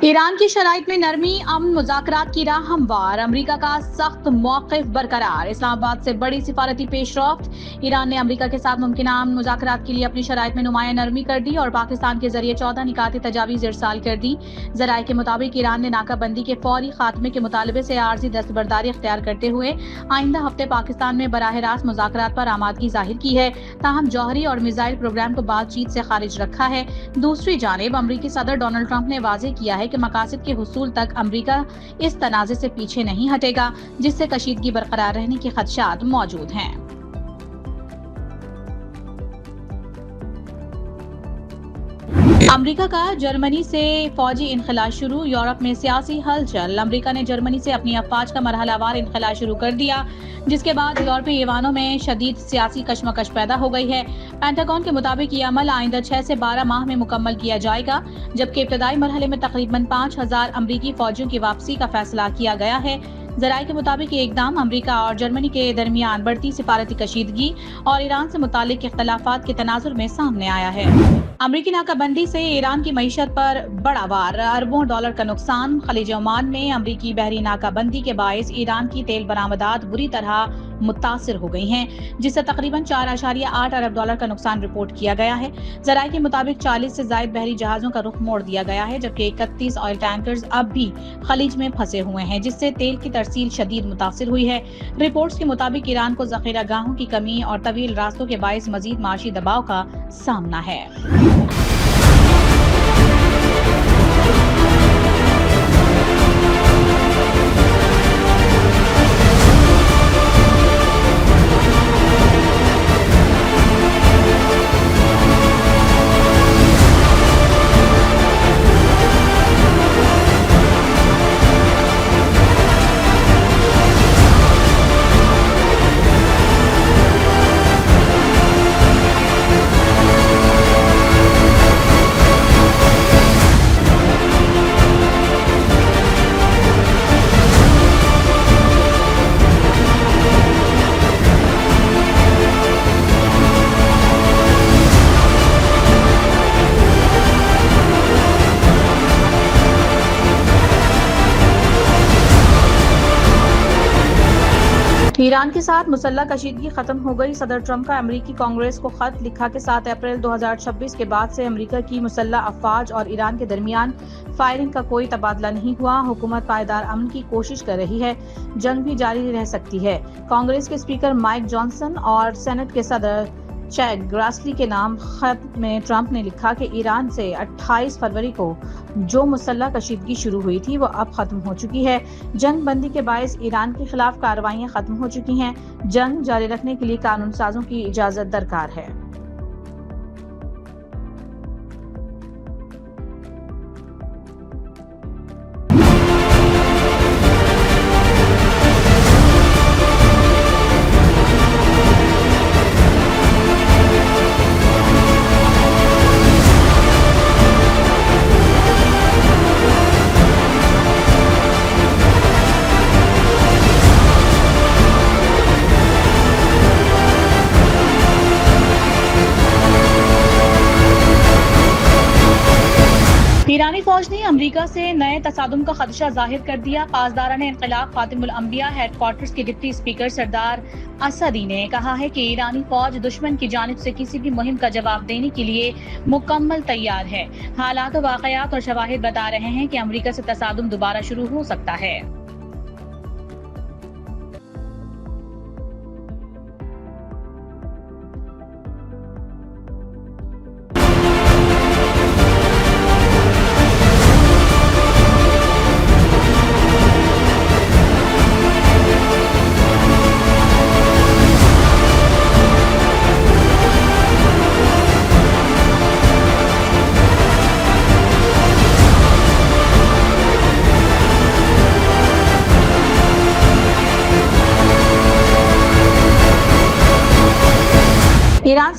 Iran की शराइत में नरमी, अमन मुज़ाकरात की राह हमवार। अमरीका का सख्त मौक़िफ़ बरकरार। इस्लामाबाद से बड़ी सिफारती पेशरफ्त। ईरान ने अमरीका के साथ मुमकिना अमन मुज़ाकरात के लिए अपनी शराइत में नुमाया नरमी कर दी और पाकिस्तान के जरिए 14 निकाती तजावीज़ इरसाल कर दी। ज़राए के मुताबिक ईरान ने नाकाबंदी के फौरी खात्मे के मुतालबे से आर्जी दस्तबरदारी इख्तियार करते हुए आइंदा हफ्ते पाकिस्तान में बराह रास्त मुज़ाकरात पर आमादगी जाहिर की है। ताहम जौहरी और मिसाइल प्रोग्राम को बातचीत से खारिज रखा है। दूसरी जानिब अमरीकी सदर डोनाल्ड ट्रंप ने वाज़ेह किया है कि मकासद के हुसूल तक अमरीका इस तनाज़े से पीछे नहीं हटेगा, जिससे कशीदगी बरकरार रहने के खदशात मौजूद हैं। अमरीका का जर्मनी से फौजी इनखला शुरू। यूरोप में सियासी हलचल। अमरीका ने जर्मनी से अपनी अफवाज का मरहलावार इनखला शुरू कर दिया, जिसके बाद यूरोपीय ऐवानों में शदीद सियासी कशमकश पैदा हो गई है। पेंटागन के मुताबिक ये अमल आइंदा 6 से 12 माह में मुकम्मल किया जाएगा, जबकि इब्तदाई मरहले में तकरीबन 5000 अमरीकी फौजियों की वापसी का फैसला किया गया है। ज़राए के मुताबिक ये इकदाम अमरीका और जर्मनी के दरमियान बढ़ती सिफारती कशीदगी और ईरान से मुतालिक इख्तलाफात के तनाजुर में सामने आया है। अमरीकी नाकाबंदी से ईरान की मईशत पर बड़ा वार, अरबों डॉलर का नुकसान। खलीज ओमान में अमरीकी बहरी नाकाबंदी के बायस ईरान की तेल बरामदात बुरी तरह मुतासिर हो गई हैं, जिससे तकरीबन 4.8 अरब डॉलर का नुकसान रिपोर्ट किया गया है। ज़राए के मुताबिक 40 से जायद बहरी जहाजों का रुख मोड़ दिया गया है, जबकि 31 ऑयल टैंकर्स अब भी खलीज में फंसे हुए हैं, जिससे तेल की तरसील शदीद मुतासिर हुई है। रिपोर्ट्स के मुताबिक ईरान को जखीरा गाहों की कमी और तवील रास्तों के बायस मजीद माशी दबाव का सामना है। ईरान के साथ मुसल्लह कशीदगी खत्म हो गई। सदर ट्रंप का अमरीकी कांग्रेस को खत लिखा कि 7 अप्रैल 2026 के बाद से अमरीका की मुसल्लह अफवाज और ईरान के दरमियान फायरिंग का कोई तबादला नहीं हुआ। हुकूमत पायदार अमन की कोशिश कर रही है, जंग भी जारी रह सकती है। कांग्रेस के स्पीकर माइक जॉनसन और सेनेट के सदर चैक ग्रासली के नाम खत में ट्रंप ने लिखा कि ईरान से 28 फरवरी को जो मुसल्लह कशीदगी शुरू हुई थी वो अब खत्म हो चुकी है। जंग बंदी के बायस ईरान के खिलाफ कार्रवाइयां खत्म हो चुकी हैं। जंग जारी रखने के लिए कानून साजों की इजाजत दरकार है। ईरानी फौज ने अमरीका से नए तसादुम का खदशा जाहिर कर दिया। पासदारान इनक़िलाब खातिमुल अंबिया हेडक्वार्टर्स के डिप्टी स्पीकर सरदार असदी ने कहा है कि ईरानी फौज दुश्मन की जानिब से किसी भी मुहिम का जवाब देने के लिए मुकम्मल तैयार है। हालात, वाक़यात और शवाहिद बता रहे हैं कि अमरीका से तसादुम दोबारा शुरू हो सकता है।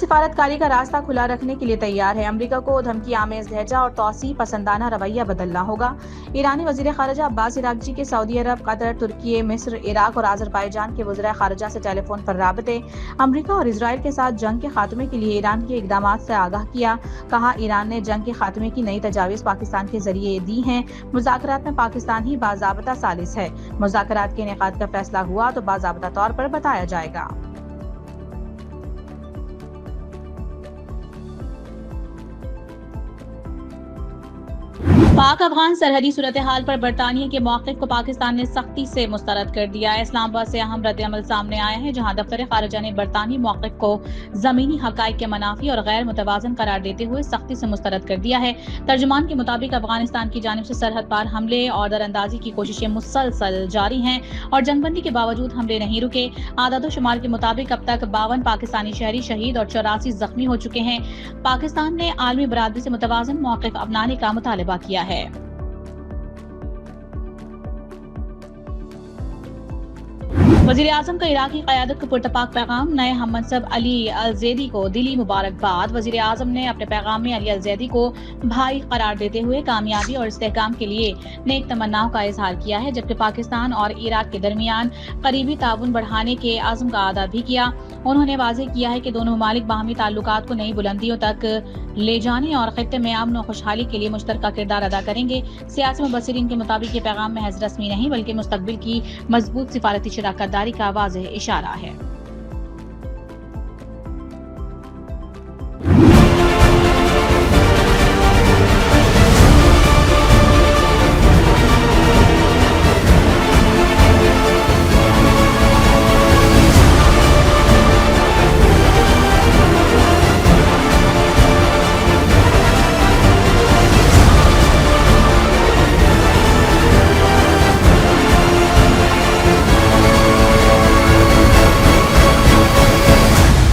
सिफारतकारी का रास्ता खुला रखने के लिए तैयार है। अमेरिका को धमकी आमेज लहजा और तौसी पसंदाना रवैया बदलना होगा। ईरानी वजीर खारजा अब्बास इरागची के सऊदी अरब, कतर, तुर्की, मिस्र, इराक और आजरबाईजान के वज़ीर खारजा से टेलीफोन पर राबते। अमेरिका और इजराइल के साथ जंग के खात्मे के लिए ईरान के इकदाम से आगाह किया। कहा, ईरान ने जंग के खात्मे की नई तजावीज़ पाकिस्तान के जरिए दी हैं। मुज़ाकरात में पाकिस्तान ही बाज़ाबता सालिस है। मुज़ाकरात के इनेकाद का फैसला हुआ तो बाज़ाबता तौर पर बताया जाएगा। पाक अफगान सरहदी सूरत हाल पर बरतानिया के मौक़िफ़ को पाकिस्तान ने सख्ती से मुस्तरद कर दिया है। इस्लामाबाद से अहम रद्द-ए-अमल सामने आया है, जहां दफ्तर खारजा ने बरतानी मौक़िफ़ को ज़मीनी हक़ाइक़ के मनाफ़ी और गैर मुतवाज़न करार देते हुए सख्ती से मुस्तरद कर दिया है। तर्जुमान के मुताबिक अफगानिस्तान की जानिब से सरहद पार हमले और दरअंदाजी की कोशिशें मुसलसल जारी हैं और जंगबंदी के बावजूद हमले नहीं रुके। आदाद-ओ-शुमार के मुताबिक अब तक 52 पाकिस्तानी शहरी शहीद और 84 जख्मी हो चुके हैं। पाकिस्तान ने आलमी बरादरी से मुतवाज़न मौक़िफ़ अपनाने का मुतालबा किया है। वज़ीर आज़म का इराकी क़यादत को पुरतपाक पैगाम। नए हम मनसब अली अल-ज़ैदी को दिली मुबारकबाद। वज़ीर आज़म ने अपने पैगाम में अली अल-ज़ैदी को भाई करार देते हुए कामयाबी और इस्तेहकाम के लिए नेक तमन्नाओं का इजहार किया है, जबकि पाकिस्तान और इराक के दरमियान करीबी ताउन बढ़ाने के आज़म का आदा भी किया। उन्होंने वाज़ेह किया है कि दोनों ममालिक बाहमी ताल्लुकात को नई बुलंदियों तक ले जाने और खित्ते में अमन और खुशहाली के लिए मुश्तरका किरदार अदा करेंगे। सियासी मुबस्सिरीन के मुताबिक ये पैगाम महज रस्मी नहीं बल्कि मुस्तकबिल की मजबूत सिफारती शराकत दारी का वाज़ेह इशारा है।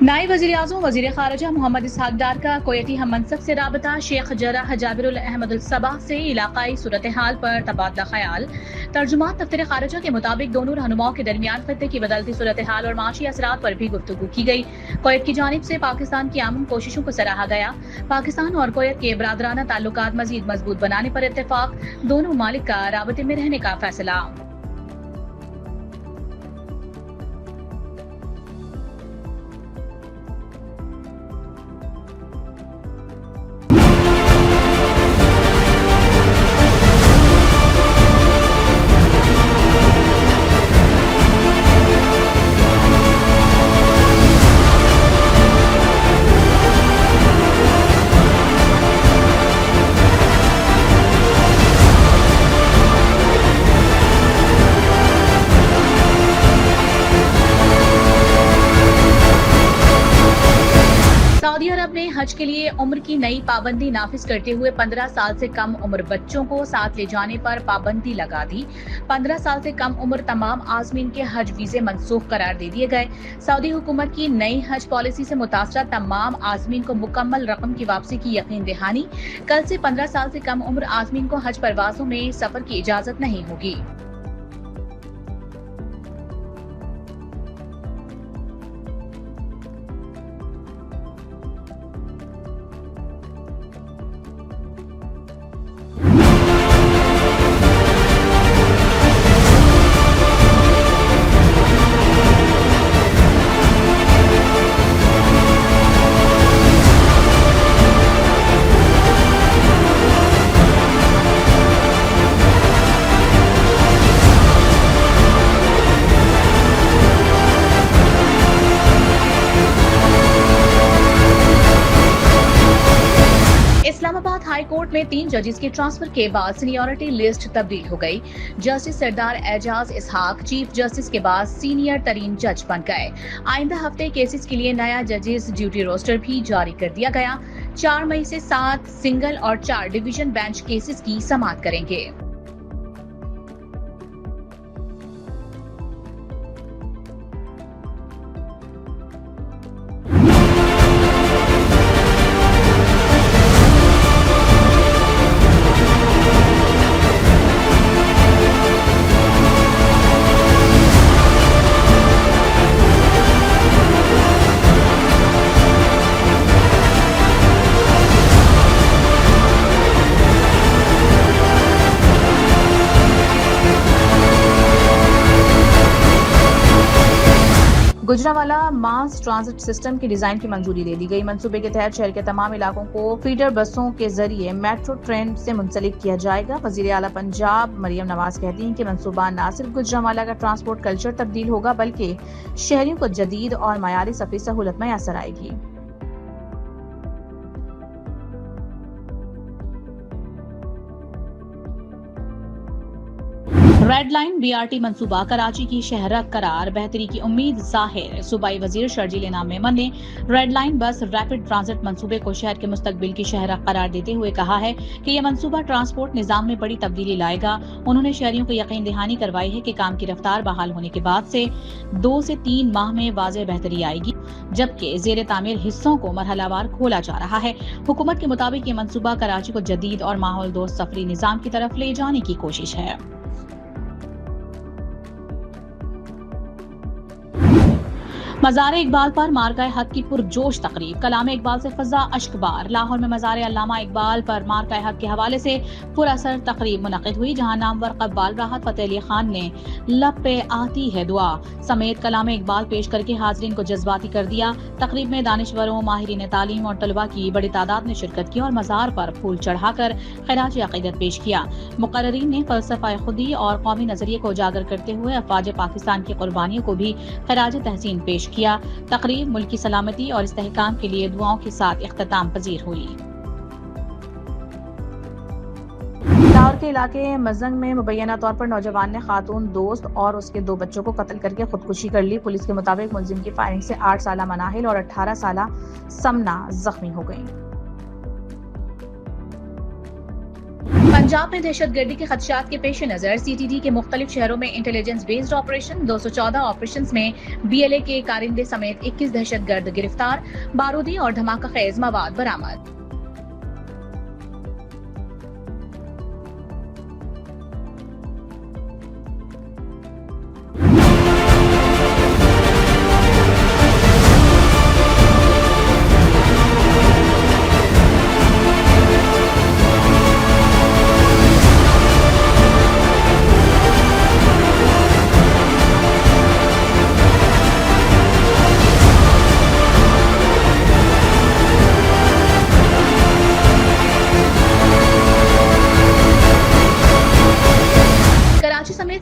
नायब वज़ीर आज़म वज़ीर खारजा मोहम्मद इसहाक डार का कोयती हम मनसब से राबता। शेख जर्राह जाबिरुल अहमदुल सबाह से इलाकाई सूरत हाल पर तबादला ख्याल। तर्जुमान दफ्तर खारजा के मुताबिक दोनों रहनुमाओं के दरमियान खित्ते की बदलती सूरत हाल और माशी असरात पर भी गुफ्तगू की गई। कुवैत की जानिब से पाकिस्तान की अमन कोशिशों को सराहा गया। पाकिस्तान और कुवैत के बरादराना ताल्लुकात मजीद मजबूत बनाने पर इत्तेफाक। दोनों ममालिक का राबते में रहने का फैसला। सऊदी अरब ने हज के लिए उम्र की नई पाबंदी नाफिज करते हुए 15 साल से कम उम्र बच्चों को साथ ले जाने पर पाबंदी लगा दी। 15 साल से कम उम्र तमाम आज़मीन के हज वीजे मनसूख करार दे दिए गए। सऊदी हुकूमत की नई हज पॉलिसी से मुतासरा तमाम आज़मीन को मुकम्मल रकम की वापसी की यकीन दहानी। कल से 15 साल से कम उम्र आज़मीन को हज परवाजों में सफर की इजाजत नहीं होगी। इस्लामाबाद हाई कोर्ट में 3 जजेस के ट्रांसफर के बाद सीनियरिटी लिस्ट तब्दील हो गई। जस्टिस सरदार एजाज इसहाक चीफ जस्टिस के बाद सीनियर तरीन जज बन गए। आइंदा हफ्ते केसेस के लिए नया जजेस ड्यूटी रोस्टर भी जारी कर दिया गया। 4 मई से 7 सिंगल और 4 डिवीजन बेंच केसेस की समाअत करेंगे। गुजरांवाला मास ट्रांजिट सिस्टम की डिजाइन की मंजूरी दे दी गई। मंसूबे के तहत शहर के तमाम इलाकों को फीडर बसों के जरिए मेट्रो ट्रेन से मुंसलिक किया जाएगा। वजीर आला पंजाब मरियम नवाज कहती हैं कि मंसूबा न सिर्फ गुजरांवाला का ट्रांसपोर्ट कल्चर तब्दील होगा बल्कि शहरियों को जदीद और मयारी सफरी सहूलत मैसर आएगी। रेड लाइन बीआरटी मंसूबा कराची की शहरत करार बेहतरी की उम्मीद जाहिर। सूबाई वजीर शर्जील इनाम मेमन ने रेड लाइन बस रैपिड ट्रांजिट मंसूबे को शहर के मुस्तकबिल की शहरत करार देते हुए कहा है कि यह मंसूबा ट्रांसपोर्ट निजाम में बड़ी तब्दीली लाएगा। उन्होंने शहरियों को यकीन दहानी करवाई है कि काम की रफ्तार बहाल होने के बाद से 2 से 3 माह में वाज़ेह बेहतरी आएगी, जबकि जेर तामीर हिस्सों को मरहलावार खोला जा रहा है। हुकूमत के मुताबिक ये मंसूबा कराची को जदीद और माहौल दोस्त सफरी निजाम की तरफ ले जाने की कोशिश है। मज़ार इकबाल पर मार्का हक की पुरजोश तकरीब। कलाम इकबाल से फजा अश्कबार। लाहौर में मज़ार अल्लामा इकबाल पर मार्का हक के हवाले से पुरअसर तकरीब मुनक़िद हुई, जहां नामवर कव्वाल राहत फ़तेह अली खान ने लब पे आती है दुआ समेत कलाम इकबाल पेश करके हाज़रीन को जज्बाती कर दिया। तकरीब में दानिशवरों, माहिरीन तालीम और तलबा की बड़ी तादाद ने शिरकत की और मज़ार पर फूल चढ़ाकर खिराज अक़ीदत पेश किया। मुक़र्रिरीन ने फ़लसफ़ा खुदी और कौमी नज़रिए को उजागर करते हुए अफ़वाज पाकिस्तान की कुर्बानियों को भी खिराज तहसीन पेश किया। तकरीब मुल्क की सलामती और इस्तेहकाम के लिए दुआओं के साथ इख्तिताम पजीर हुई। लाहौर के इलाके मजंग में मुबैना तौर पर नौजवान ने खातून दोस्त और उसके 2 बच्चों को कत्ल करके खुदकुशी कर ली। पुलिस के मुताबिक मुलजिम की फायरिंग से 8 साला मनाहिल और 18 साला समना जख्मी हो गई। पंजाब में दहशतगर्दी के खदशात के पेश नजर CTD के मुख्तलिफ शहरों में इंटेलिजेंस बेस्ड ऑपरेशन 214 ऑपरेशंस में BLA के कारिंदे समेत 21 दहशतगर्द गिरफ्तार, बारूदी और धमाका खेज मवाद बरामद।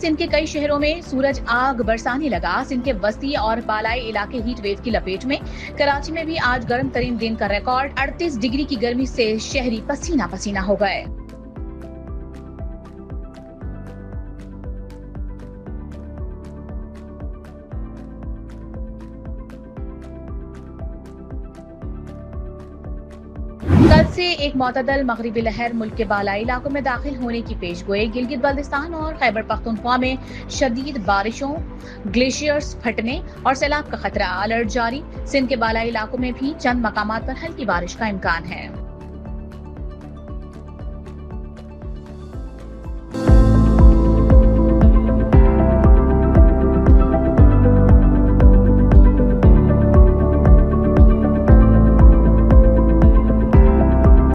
सिंध के कई शहरों में सूरज आग बरसाने लगा। सिंध के वस्ती और बालाई इलाके हीट वेव की लपेट में। कराची में भी आज गर्म तरीन दिन का रिकॉर्ड। 38 डिग्री की गर्मी से शहरी पसीना पसीना हो गए। कल से एक मोतदल मगरिबी लहर मुल्क के बालाई इलाकों में दाखिल होने की पेशगोई। गिलगित बल्तिस्तान और खैबर पख्तूनख्वा में शदीद बारिशों, ग्लेशियर्स फटने और सैलाब का खतरा। अलर्ट जारी। सिंध के बालाई इलाकों में भी चंद मकामात पर हल्की बारिश का इम्कान है।